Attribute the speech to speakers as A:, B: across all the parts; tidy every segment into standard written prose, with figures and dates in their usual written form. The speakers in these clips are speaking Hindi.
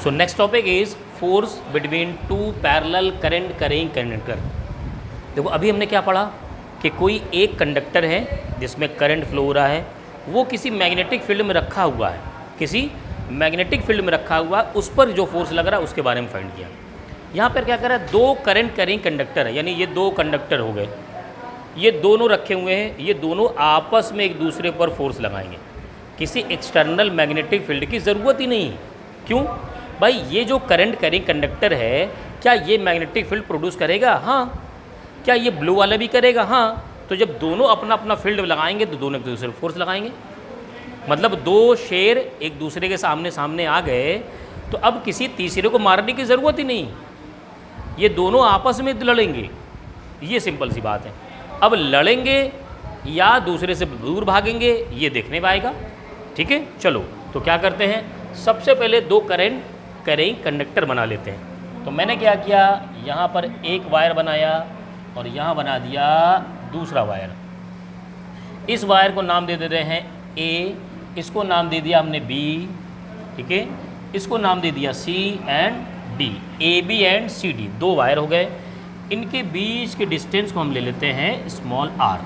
A: So next topic is force between two parallel current carrying conductor. देखो अभी हमने क्या पढ़ा कि कोई एक कंडक्टर है जिसमें करंट फ्लो हो रहा है, वो किसी मैग्नेटिक फील्ड में रखा हुआ है, किसी मैग्नेटिक फील्ड में रखा हुआ, उस पर जो फोर्स लग रहा है उसके बारे में फाइंड किया। यहाँ पर क्या कर रहा है, दो करंट कैरिंग कंडक्टर है, यानी ये दो कंडक्टर हो गए, ये दोनों रखे हुए हैं, ये दोनों आपस में एक दूसरे पर फोर्स लगाएंगे। किसी एक्सटर्नल मैग्नेटिक फील्ड की ज़रूरत ही नहीं। क्यों भाई, ये जो करंट कैरिंग कंडक्टर है, क्या ये मैग्नेटिक फील्ड प्रोड्यूस करेगा? हाँ। क्या ये ब्लू वाला भी करेगा? हाँ। तो जब दोनों अपना अपना फील्ड लगाएंगे तो दोनों एक दूसरे पर फोर्स लगाएंगे। मतलब दो शेर एक दूसरे के सामने सामने आ गए तो अब किसी तीसरे को मारने की ज़रूरत ही नहीं, ये दोनों आपस में लड़ेंगे। ये सिंपल सी बात है। अब लड़ेंगे या दूसरे से दूर भागेंगे ये देखने में आएगा। ठीक है, चलो तो क्या करते हैं, सबसे पहले दो करंट कैरिंग कंडक्टर बना लेते हैं। तो मैंने क्या किया, यहाँ पर एक वायर बनाया और यहाँ बना दिया दूसरा वायर। इस वायर को नाम दे देते हैं ए, इसको नाम दे दिया हमने बी, ठीक है, इसको नाम दे दिया C and D, A B and C D, दो वायर हो गए। इनके बीच के डिस्टेंस को हम ले लेते हैं स्मॉल आर।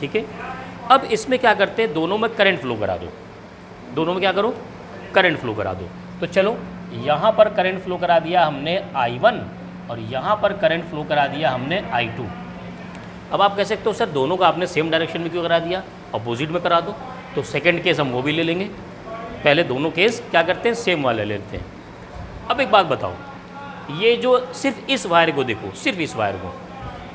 A: ठीक है, अब इसमें क्या करते हैं, दोनों में करंट फ्लो करा दो, दोनों में क्या करो, करंट फ्लो करा दो। तो चलो यहाँ पर करंट फ्लो करा दिया हमने I1 और यहाँ पर करंट फ्लो करा दिया हमने I2। अब आप कह सकते हो सर दोनों का आपने सेम डायरेक्शन में क्यों करा दिया, अपोजिट में करा दो। तो सेकंड केस हम वो भी ले लेंगे, पहले दोनों केस क्या करते हैं, सेम वाले लेते हैं। अब एक बात बताओ, ये जो सिर्फ इस वायर को देखो, सिर्फ इस वायर को,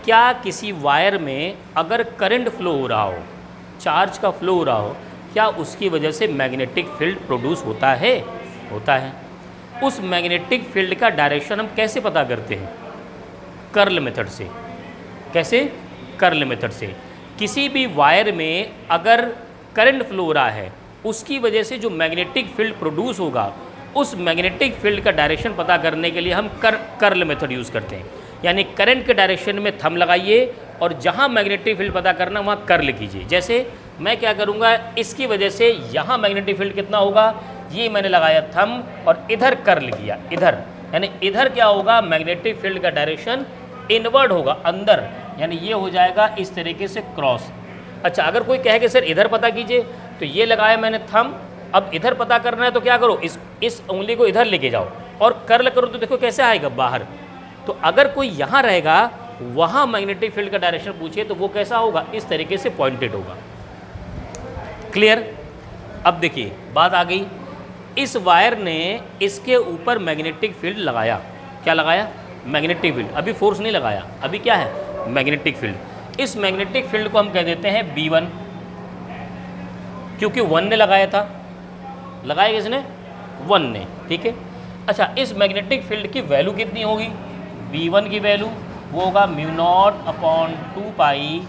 A: क्या किसी वायर में अगर करंट फ्लो हो रहा हो, चार्ज का फ्लो हो रहा हो, क्या उसकी वजह से मैग्नेटिक फील्ड प्रोड्यूस होता है? होता है। उस मैग्नेटिक फील्ड का डायरेक्शन हम कैसे पता करते हैं? कर्ल मेथड से। कैसे? कर्ल मेथड से। किसी भी वायर में अगर करंट फ्लो हो रहा है, उसकी वजह से जो मैग्नेटिक फील्ड प्रोड्यूस होगा, उस मैग्नेटिक फील्ड का डायरेक्शन पता करने के लिए हम कर्ल मेथड यूज़ करते हैं। यानी करंट के डायरेक्शन में थंब लगाइए और जहाँ मैग्नेटिक फील्ड पता करना वहाँ कर्ल कीजिए। जैसे मैं क्या करूँगा, इसकी वजह से यहाँ मैग्नेटिक फील्ड कितना होगा, ये मैंने लगाया थंब और इधर कर्ल किया, इधर, यानी इधर क्या होगा, मैग्नेटिक फील्ड का डायरेक्शन इनवर्ड होगा, अंदर, यानी ये हो जाएगा इस तरीके से क्रॉस। अच्छा, अगर कोई कहे कि सर इधर पता कीजिए, तो ये लगाया मैंने थंब, अब इधर पता करना है तो क्या करो, इस उंगली को इधर लेके जाओ और कर्ल करो तो देखो कैसे आएगा बाहर। तो अगर कोई यहाँ रहेगा, वहाँ मैग्नेटिक फील्ड का डायरेक्शन पूछे तो वो कैसा होगा, इस तरीके से पॉइंटेड होगा। क्लियर? अब देखिए बात आ गई, इस वायर ने इसके ऊपर मैग्नेटिक फील्ड लगाया। क्या लगाया? Magnetic field. अभी फोर्स नहीं लगाया, अभी क्या है, मैग्नेटिक फील्ड। इस मैग्नेटिक फील्ड को हम कह देते हैं B1, क्योंकि 1 ने लगाया था। लगाया किसने? 1 ने। ठीक है, अच्छा, इस मैग्नेटिक फील्ड की वैल्यू कितनी होगी? B1 की वैल्यू वो होगा μ0/2 पाई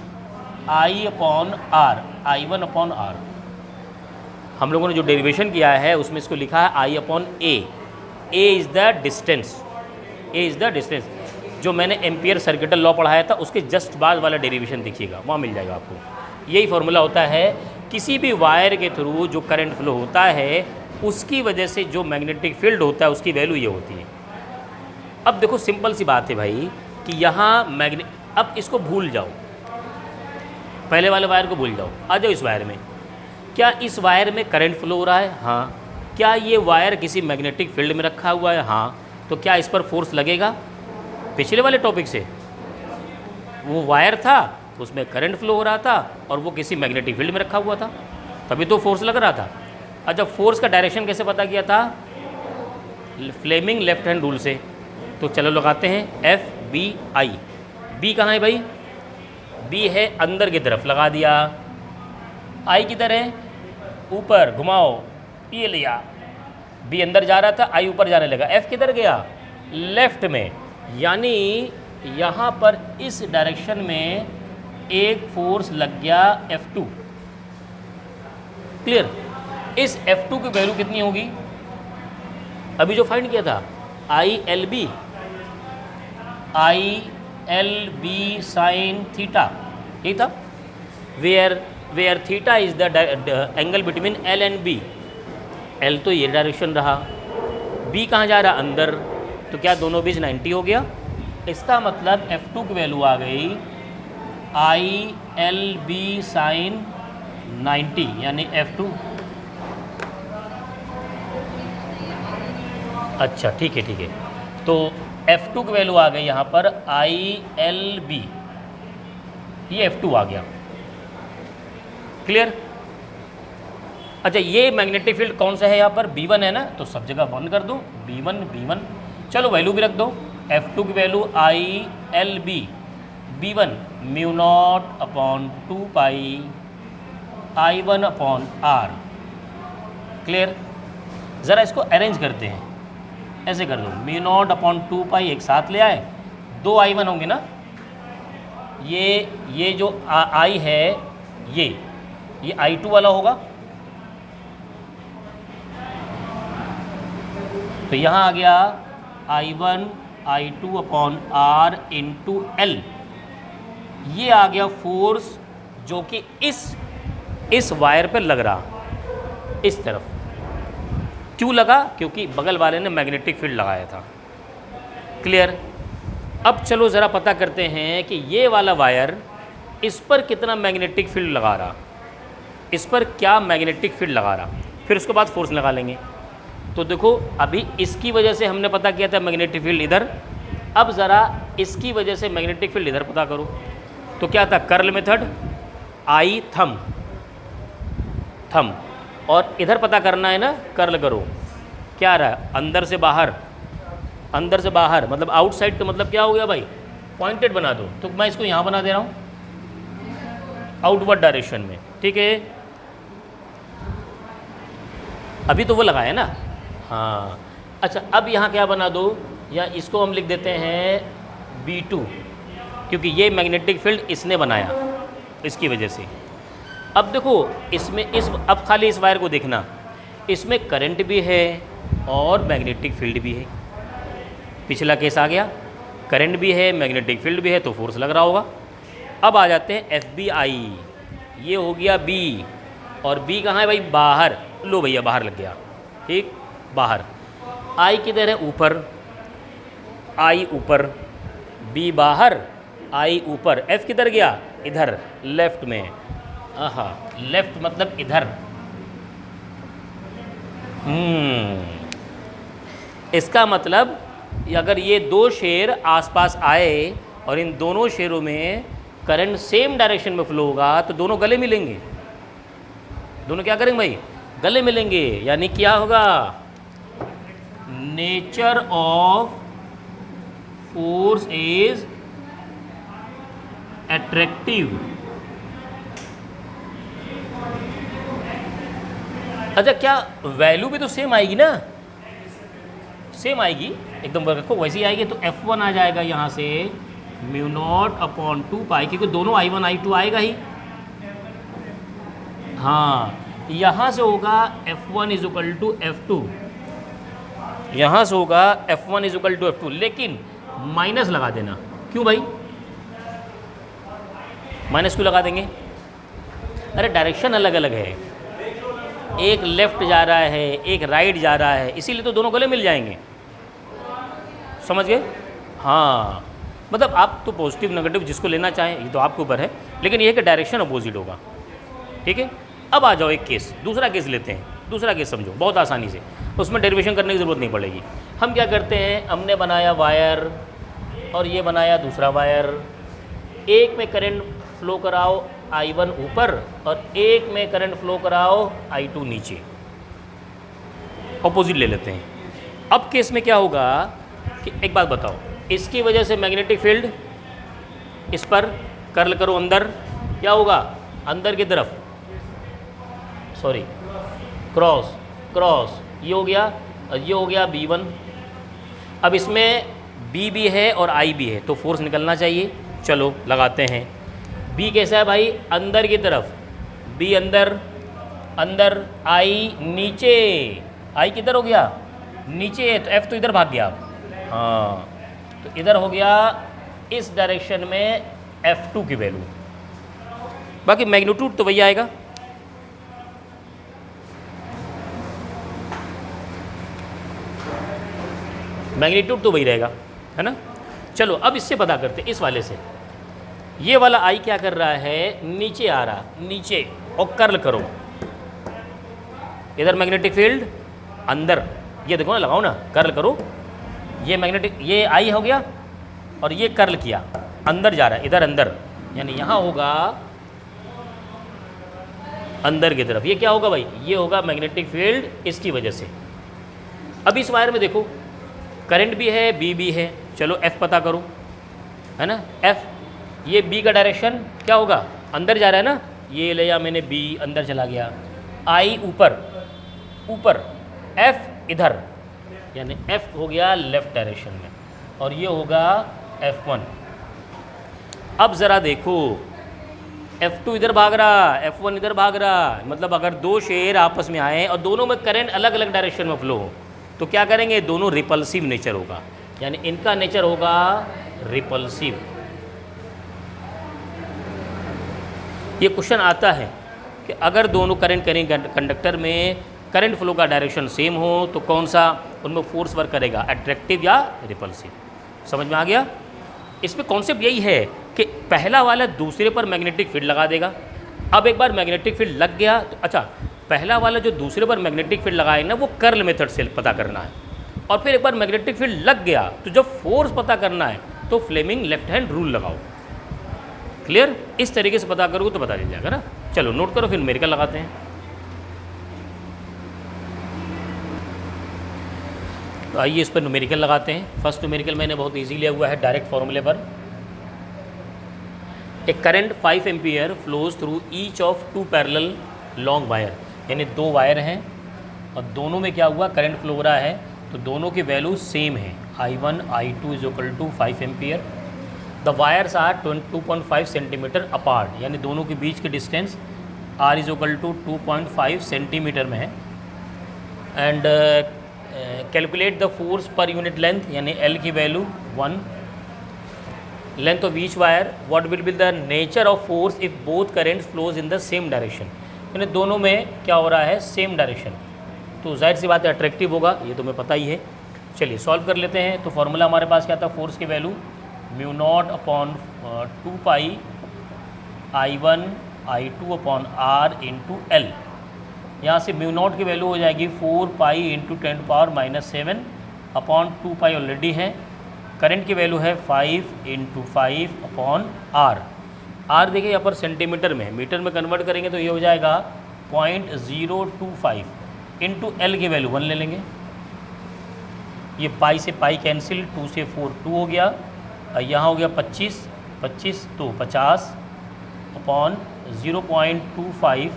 A: I/R, I1/R। हम लोगों ने जो डेरिवेशन किया है उसमें इसको लिखा है I/A। A is the distance, A is the distance. जो मैंने एम्पियर सर्किटल लॉ पढ़ाया था उसके जस्ट बाद वाला डेरिवेशन देखिएगा, वहाँ मिल जाएगा आपको। यही फॉर्मूला होता है, किसी भी वायर के थ्रू जो करंट फ्लो होता है उसकी वजह से जो मैग्नेटिक फील्ड होता है उसकी वैल्यू ये होती है। अब देखो सिंपल सी बात है भाई कि यहाँ अब इसको भूल जाओ, पहले वाले वायर को भूल जाओ, आ जाओ इस वायर में। क्या इस वायर में करंट फ्लो हो रहा है? हाँ। क्या ये वायर किसी मैग्नेटिक फील्ड में रखा हुआ है? हाँ। तो क्या इस पर फोर्स लगेगा? पिछले वाले टॉपिक से वो वायर था, उसमें करंट फ्लो हो रहा था और वो किसी मैग्नेटिक फील्ड में रखा हुआ था, तभी तो फोर्स लग रहा था। अच्छा, फोर्स का डायरेक्शन कैसे पता किया था? फ्लेमिंग लेफ्ट हैंड रूल से। तो चलो लगाते हैं FBI। बी कहाँ है भाई? बी है अंदर की तरफ, लगा दिया। आई किधर है? ऊपर, घुमाओ, ये लिया। बी अंदर जा रहा था, आई ऊपर जाने लगा। एफ किधर गया? लेफ्ट में, यानी यहाँ पर इस डायरेक्शन में एक फोर्स लग गया F2। क्लियर? इस F2 की वैल्यू कितनी होगी? अभी जो फाइंड किया था ILB साइन थीटा, यही था। Where theta is the angle between L and B। L तो ये डायरेक्शन रहा, बी कहाँ जा रहा है? अंदर। तो क्या दोनों बीच 90 हो गया? इसका मतलब F2 की वैल्यू आ गई ILB साइन 90, यानी F2। अच्छा ठीक है ठीक है, तो F2 की वैल्यू आ गई यहाँ पर ILB, ये F2 आ गया। क्लियर? अच्छा, ये मैग्नेटिक फील्ड कौन सा है यहाँ पर? B1 है ना, तो सब जगह 1 कर दो, B1। चलो वैल्यू भी रख दो, F2 की value ILB B1 mu naught upon 2 पाई I1 अपॉन R। क्लियर? ज़रा इसको अरेंज करते हैं, ऐसे कर दो, म्यू नॉट अपॉन 2 पाई एक साथ ले आए, 2 I1 होंगे ना, ये जो I है ये I2 वाला होगा, तो यहाँ आ गया I1 I2 upon R into L। ये आ गया फोर्स जो कि इस वायर पर लग रहा, इस तरफ। क्यों लगा? क्योंकि बगल वाले ने मैग्नेटिक फील्ड लगाया था। क्लियर? अब चलो ज़रा पता करते हैं कि ये वाला वायर इस पर कितना मैग्नेटिक फील्ड लगा रहा, इस पर क्या मैग्नेटिक फील्ड लगा रहा, फिर उसके बाद फोर्स लगा लेंगे। तो देखो, अभी इसकी वजह से हमने पता किया था मैग्नेटिक फील्ड इधर, अब ज़रा इसकी वजह से मैग्नेटिक फील्ड इधर पता करो। तो क्या था? कर्ल मेथड, आई थम, और इधर पता करना है ना, कर्ल करो। क्या रहा? अंदर से बाहर, अंदर से बाहर मतलब आउटसाइड, तो मतलब क्या हो गया भाई? पॉइंटेड बना दो। तो मैं इसको यहाँ बना दे रहा हूँ, आउटवर्ड डायरेक्शन में। ठीक है, अभी तो वो लगाया ना, हाँ। अच्छा, अब यहाँ क्या बना दो, या इसको हम लिख देते हैं B2, क्योंकि ये मैग्नेटिक फील्ड इसने बनाया, इसकी वजह से। अब देखो इसमें अब खाली इस वायर को देखना, इसमें करंट भी है और मैग्नेटिक फील्ड भी है। पिछला केस आ गया, करंट भी है मैग्नेटिक फील्ड भी है, तो फोर्स लग रहा होगा। अब आ जाते हैं FBI, ये हो गया B, और B कहाँ है भाई? बाहर। लो भैया, बाहर लग गया। ठीक, बाहर। I किधर है? ऊपर। I ऊपर, B बाहर, I ऊपर। F किधर गया? इधर, लेफ्ट में। हाँ, लेफ्ट मतलब इधर। इसका मतलब अगर ये दो शेर आसपास आए और इन दोनों शेरों में करंट सेम डायरेक्शन में फ्लो होगा, तो दोनों गले मिलेंगे। दोनों क्या करेंगे भाई? गले मिलेंगे। यानी क्या होगा? Nature of force is attractive. अच्छा, क्या वैल्यू भी तो सेम आएगी ना? सेम आएगी, एकदम रखो वैसे ही आएगी। तो F1 आ जाएगा यहाँ से म्यू नॉट अपॉन 2 पाई, क्योंकि दोनों I1 I2 आएगा ही। हाँ, यहाँ से होगा F1 is equal to F2, यहाँ से होगा F1 is equal to F2, लेकिन माइनस लगा देना। क्यों भाई माइनस क्यों लगा देंगे? अरे डायरेक्शन अलग अलग है, एक लेफ़्ट जा रहा है, एक राइट जा रहा है, इसीलिए तो दोनों गले मिल जाएंगे। समझ गए? हाँ, मतलब आप तो पॉजिटिव नेगेटिव जिसको लेना चाहें, ये तो आपके ऊपर है, लेकिन ये है कि डायरेक्शन अपोजिट होगा। ठीक है, अब आ जाओ एक केस, दूसरा केस लेते हैं। दूसरा केस समझो बहुत आसानी से, उसमें डेरिवेशन करने की ज़रूरत नहीं पड़ेगी। हम क्या करते हैं, हमने बनाया वायर और ये बनाया दूसरा वायर, एक में करंट फ्लो कराओ I1 ऊपर और एक में करंट फ्लो कराओ I2 नीचे, ऑपोजिट ले लेते हैं। अब केस में क्या होगा कि एक बात बताओ, इसकी वजह से मैग्नेटिक फील्ड इस पर कर्ल करो अंदर, क्या होगा? अंदर की तरफ, सॉरी क्रॉस क्रॉस, ये हो गया और ये हो गया B1। अब इसमें B भी है और I भी है, तो फोर्स निकलना चाहिए। चलो लगाते हैं। B कैसा है भाई? अंदर की तरफ, B अंदर अंदर, I नीचे। I किधर हो गया? नीचे, तो F तो इधर भाग गया। हाँ, तो इधर हो गया इस डायरेक्शन में F2 की वैल्यू, बाकी मैग्नीट्यूड तो वही आएगा। मैग्नीट्यूड तो वही रहेगा, है ना। चलो अब इससे पता करते, इस वाले से। ये वाला आई क्या कर रहा है, नीचे आ रहा, नीचे, और कर्ल करो, इधर मैग्नेटिक फील्ड अंदर, ये देखो ना, लगाओ ना, कर्ल करो, ये मैग्नेटिक, ये आई हो गया, और ये कर्ल किया, अंदर जा रहा है, इधर अंदर, यानी यहाँ होगा अंदर की तरफ। ये क्या होगा भाई, ये होगा मैग्नेटिक फील्ड इसकी वजह से। अब इस वायर में देखो करंट भी है, बी भी है, चलो एफ पता करो, है ना। एफ, ये बी का डायरेक्शन क्या होगा, अंदर जा रहा है ना, ये ले जा मैंने, बी अंदर चला गया, आई ऊपर ऊपर, एफ इधर, यानी एफ हो गया लेफ्ट डायरेक्शन में, और ये होगा F1। अब ज़रा देखो, F2 इधर भाग रहा, F1 इधर भाग रहा, मतलब अगर दो शेयर आपस में आए और दोनों में करंट अलग अलग डायरेक्शन में फ्लो हो तो क्या करेंगे, दोनों रिपल्सिव नेचर होगा, यानी इनका नेचर होगा रिपल्सिव। ये क्वेश्चन आता है कि अगर दोनों करंट कंडक्टर में करंट फ्लो का डायरेक्शन सेम हो तो कौन सा उनमें फोर्स वर्क करेगा, अट्रैक्टिव या रिपल्सिव। समझ में आ गया। इसमें कॉन्सेप्ट यही है कि पहला वाला दूसरे पर मैग्नेटिक फील्ड लगा देगा। अब एक बार मैग्नेटिक फील्ड लग गया तो अच्छा, पहला वाला जो दूसरे पर मैग्नेटिक फील्ड लगाए ना, वो कर्ल मेथड से पता करना है, और फिर एक बार मैग्नेटिक फील्ड लग गया तो जब फोर्स पता करना है तो फ्लेमिंग लेफ्ट हैंड रूल लगाओ। क्लियर, इस तरीके से पता करोगे तो पता चल जाएगा ना। चलो नोट करो, फिर न्यूमेरिकल लगाते हैं। तो आइए इस पर न्यूमेरिकल लगाते हैं। फर्स्ट न्यूमेरिकल मैंने बहुत इजी लिया हुआ है, डायरेक्ट फॉर्मूले पर। A current 5 ampere flows through each of 2 parallel long wire, यानी 2 वायर हैं और दोनों में क्या हुआ, करंट फ्लो हो रहा है, तो दोनों की वैल्यू सेम है, I1 I2 is equal to 5 ampere. The wires are 2.5 centimetre apart, यानी दोनों के बीच की distance R is equal to 2.5 centimetre में है। And calculate the force per unit length, यानी L की value 1। Length of each wire, what will be the nature of force if both currents flows in the same direction, यानी दोनों में क्या हो रहा है, सेम डायरेक्शन, तो जाहिर सी बात है अट्रैक्टिव होगा, ये तो हमें पता ही है। चलिए सॉल्व कर लेते हैं। तो फॉर्मूला हमारे पास क्या था, फोर्स की वैल्यू μ0 अपॉन 2 पाई I1 I2 upon R into L। यहाँ से μ0 की वैल्यू हो जाएगी 4 पाई इंटू 10⁻⁻7 अपॉन 2 पाई ऑलरेडी है। करंट की वैल्यू है 5 इंटू 5 अपॉन R देखिए यहाँ पर सेंटीमीटर में है, मीटर में कन्वर्ट करेंगे तो ये हो जाएगा 0.025 इंटू L की वैल्यू 1 ले लेंगे। ये पाई से पाई कैंसिल, 2 से 4 2 हो गया, यहाँ हो गया 25 तो 50 अपॉन 0.25,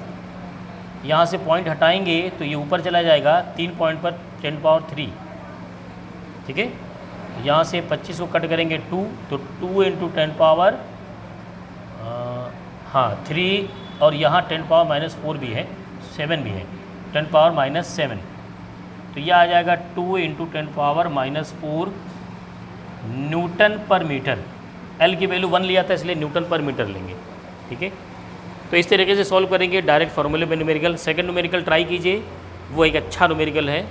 A: यहाँ से पॉइंट हटाएंगे तो ये ऊपर चला जाएगा 3 पॉइंट पर 10⁻3, ठीक है। यहाँ से 25 को कट करेंगे 2, तो 2 इंटू 10⁻3, और यहाँ 10⁻⁻4 भी है, 7 भी है, 10⁻⁻7, तो यह आ जाएगा 2 इंटू 10⁻⁻4 न्यूटन पर मीटर। L की वैल्यू 1 लिया था इसलिए न्यूटन पर मीटर लेंगे, ठीक है। तो इस तरीके से सॉल्व करेंगे डायरेक्ट फार्मूले में न्यूमेरिकल। सेकंड न्यूमेरिकल ट्राई कीजिए, वो एक अच्छा न्यूमेरिकल है,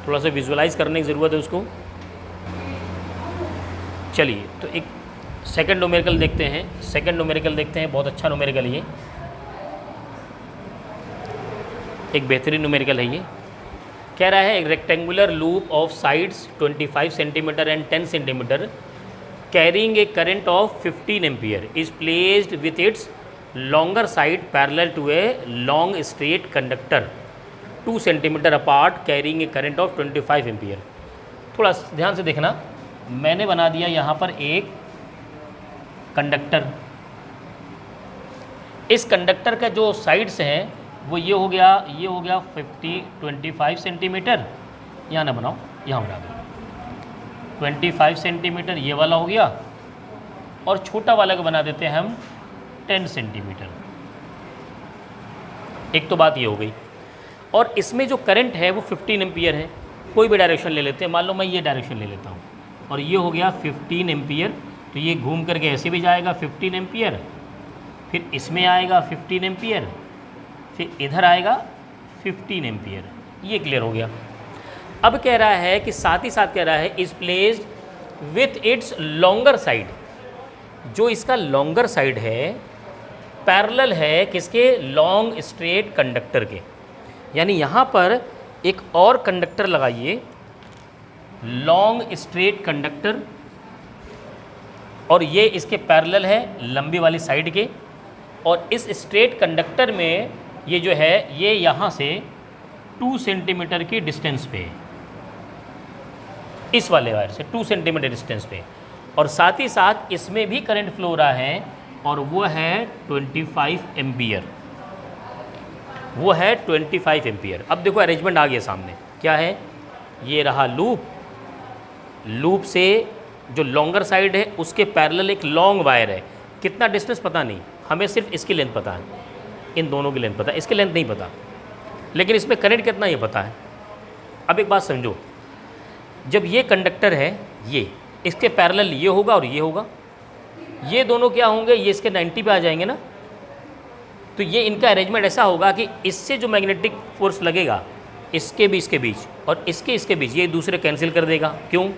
A: थोड़ा सा विजुअलाइज करने की ज़रूरत है उसको। चलिए तो एक सेकंड न्यूमेरिकल देखते हैं। बहुत अच्छा न्यूमेरिकल है ये, एक बेहतरीन न्यूमेरिकल है ये। कह रहा है एक rectangular loop of sides 25 centimetre and 10 centimetre carrying a current of 15 ampere is placed with its longer side parallel to a long straight conductor 2 centimetre apart carrying a current of 25 ampere. थोड़ा ध्यान से देखना, मैंने बना दिया यहाँ पर एक कंडक्टर। इस कंडक्टर का जो साइड्स हैं वो ये हो गया 25 सेंटीमीटर, यहाँ ना बनाओ, यहाँ बना दो 25 सेंटीमीटर, ये वाला हो गया, और छोटा वाला को बना देते हैं हम 10 सेंटीमीटर। एक तो बात ये हो गई, और इसमें जो करंट है वो 15 एम्पियर है। कोई भी डायरेक्शन ले लेते हैं, मान लो मैं ये डायरेक्शन ले लेता हूँ, और ये हो गया 15 एम्पियर, तो ये घूम करके ऐसे भी जाएगा 15 एम्पियर, फिर इसमें आएगा 15 एम्पियर, फिर इधर आएगा 15 एम्पियर। ये क्लियर हो गया। अब कह रहा है कि साथ ही साथ कह रहा है is placed with its longer side, जो इसका लॉन्गर साइड है पैरेलल है किसके, लॉन्ग स्ट्रेट कंडक्टर के। यानी यहाँ पर एक और कंडक्टर लगाइए, लॉन्ग स्ट्रेट कंडक्टर, और ये इसके पैरेलल है लंबी वाली साइड के, और इस स्ट्रेट कंडक्टर में ये जो है ये यहाँ से 2 सेंटीमीटर की डिस्टेंस पे, इस वाले वायर से 2 सेंटीमीटर डिस्टेंस पे, और साथ ही साथ इसमें भी करंट फ्लो हो रहा है और वो है 25 एम्पियर, वो है 25 एम्पियर। अब देखो अरेंजमेंट आ गया सामने, क्या है, ये रहा लूप, लूप से जो लॉन्गर साइड है उसके पैरेलल एक लॉन्ग वायर है, कितना डिस्टेंस पता नहीं, हमें सिर्फ इसकी लेंथ पता है, इन दोनों की लेंथ पता है, इसकी लेंथ नहीं पता, लेकिन इसमें करंट कितना ये पता है। अब एक बात समझो, जब ये कंडक्टर है, ये इसके पैरेलल ये होगा और ये होगा, ये दोनों क्या होंगे, ये इसके 90 पे आ जाएंगे ना, तो ये इनका अरेंजमेंट ऐसा होगा कि इससे जो मैग्नेटिक फोर्स लगेगा इसके भी इसके बीच और इसके बीच, ये दूसरे कैंसिल कर देगा। क्यों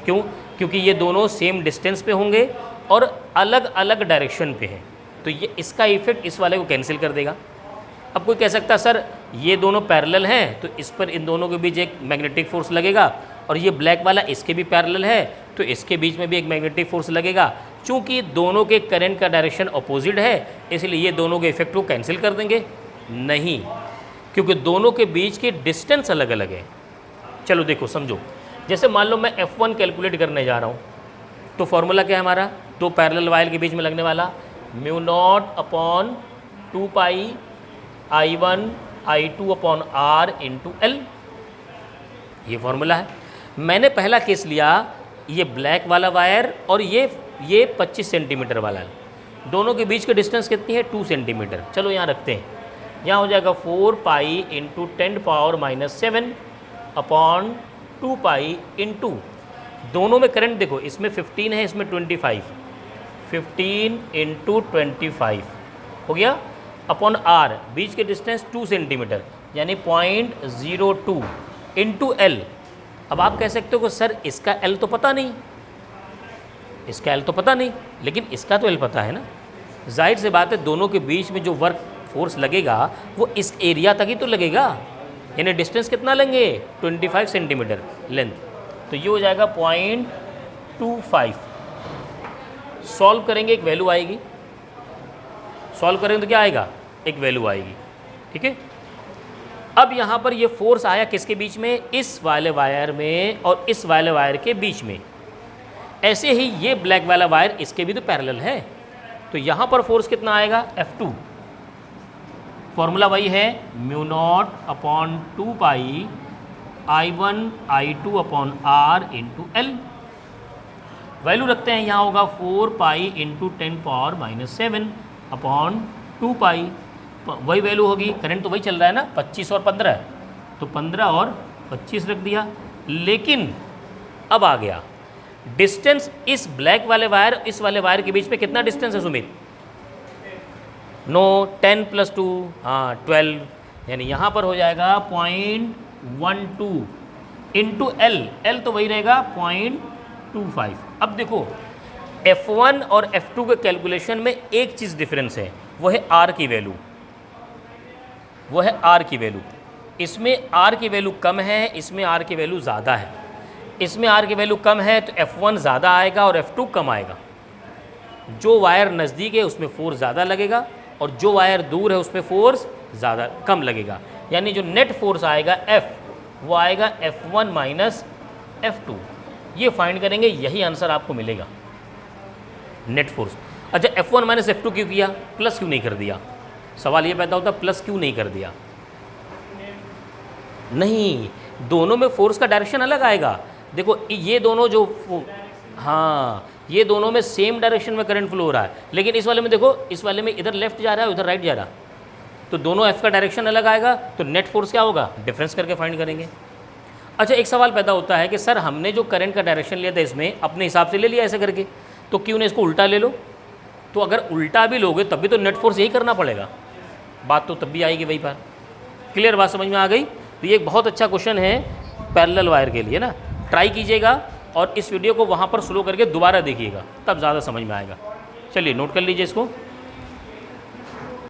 A: क्यों क्योंकि ये दोनों सेम डिस्टेंस पे होंगे और अलग अलग डायरेक्शन पे हैं, तो ये इसका इफेक्ट इस वाले को कैंसिल कर देगा। अब कोई कह सकता है सर ये दोनों पैरेलल हैं तो इस पर इन दोनों के बीच एक मैग्नेटिक फोर्स लगेगा, और ये ब्लैक वाला इसके भी पैरेलल है तो इसके बीच में भी एक मैग्नेटिक फोर्स लगेगा। चूँकि दोनों के करंट का डायरेक्शन अपोजिट है इसलिए ये दोनों के इफेक्ट को कैंसिल कर देंगे, नहीं, क्योंकि दोनों के बीच की डिस्टेंस अलग अलग है। चलो देखो समझो, जैसे मान लो मैं F1 कैलकुलेट करने जा रहा हूँ, तो फॉर्मूला क्या है हमारा, दो पैरेलल वायर के बीच में लगने वाला μ0/2 पाई I1 I2/R × L, ये फॉर्मूला है। मैंने पहला केस लिया, ये ब्लैक वाला वायर और ये 25 सेंटीमीटर वाला है, दोनों के बीच की डिस्टेंस कितनी है, 2 सेंटीमीटर। चलो यहाँ रखते हैं, यहाँ हो जाएगा 4 पाई × 10⁻⁷ पाई × दोनों में करंट देखो, इसमें 15 है इसमें 25, 15 × 25 हो गया अपॉन R, बीच के डिस्टेंस 2 सेंटीमीटर यानी 0.02 × L। अब आप कह सकते हो कि सर इसका L तो पता नहीं, इसका L तो पता नहीं, लेकिन इसका तो L पता है ना। जाहिर सी बात है दोनों के बीच में जो वर्क फोर्स लगेगा वो इस एरिया तक ही तो लगेगा, यानी डिस्टेंस कितना लेंगे, 25 सेंटीमीटर लेंथ, तो ये हो जाएगा 0.25। सॉल्व करेंगे एक वैल्यू आएगी, सॉल्व करेंगे तो क्या आएगा, एक वैल्यू आएगी, ठीक है। अब यहाँ पर ये फोर्स आया किसके बीच में, इस वाले वायर में और इस वाले वायर के बीच में। ऐसे ही ये ब्लैक वाला वायर इसके भी तो पैरेलल है, तो यहाँ पर फोर्स कितना आएगा, F2। फॉर्मूला वही है μ0/2 पाई I1 I2/R × L। वैल्यू रखते हैं, यहाँ होगा 4 पाई × 10⁻⁷/2 पाई, वही वैल्यू होगी, करंट तो वही चल रहा है ना, 25 और 15, तो 15 और 25 रख दिया। लेकिन अब आ गया डिस्टेंस, इस ब्लैक वाले वायर इस वाले वायर के बीच में कितना डिस्टेंस है सुमित, नो 10 + 2 हाँ 12, यानी यहाँ पर हो जाएगा 0.12 × L, L तो वही रहेगा 0.25। अब देखो F1 और F2 के कैलकुलेशन में एक चीज़ डिफरेंस है, वो है R की वैल्यू, वो है R की वैल्यू। इसमें R की वैल्यू कम है, इसमें R की वैल्यू ज़्यादा है। इसमें R की वैल्यू कम है तो F1 ज़्यादा आएगा और F2 कम आएगा। जो वायर नज़दीक है उसमें फोर्स ज़्यादा लगेगा और जो वायर दूर है उसमें फोर्स ज़्यादा कम लगेगा, यानी जो नेट फोर्स आएगा F वो आएगा F1 - F2। ये फाइंड करेंगे, यही आंसर आपको मिलेगा, नेट फोर्स। अच्छा F1 - F2 क्यों किया, प्लस क्यों नहीं कर दिया, सवाल ये पैदा होता प्लस क्यों नहीं कर दिया। नहीं, दोनों में फोर्स का डायरेक्शन अलग आएगा। देखो ये दोनों जो हाँ ये दोनों में सेम डायरेक्शन में करंट फ्लो हो रहा है, लेकिन इस वाले में देखो, इस वाले में इधर लेफ्ट जा रहा है उधर राइट जा रहा, तो दोनों F का डायरेक्शन अलग आएगा, तो नेट फोर्स क्या होगा, डिफरेंस करके फाइंड करेंगे। अच्छा एक सवाल पैदा होता है कि सर हमने जो करंट का डायरेक्शन लिया था इसमें अपने हिसाब से ले लिया ऐसे करके, तो क्यों नहीं इसको उल्टा ले लो। तो अगर उल्टा भी लोगे तब भी तो नेट फोर्स यही करना पड़ेगा, बात तो तब भी आएगी वही पर। क्लियर, बात समझ में आ गई। तो ये एक बहुत अच्छा क्वेश्चन है पैरेलल वायर के लिए ना। ट्राई कीजिएगा और इस वीडियो को वहाँ पर स्लो करके दोबारा देखिएगा, तब ज़्यादा समझ में आएगा। चलिए नोट कर लीजिए इसको।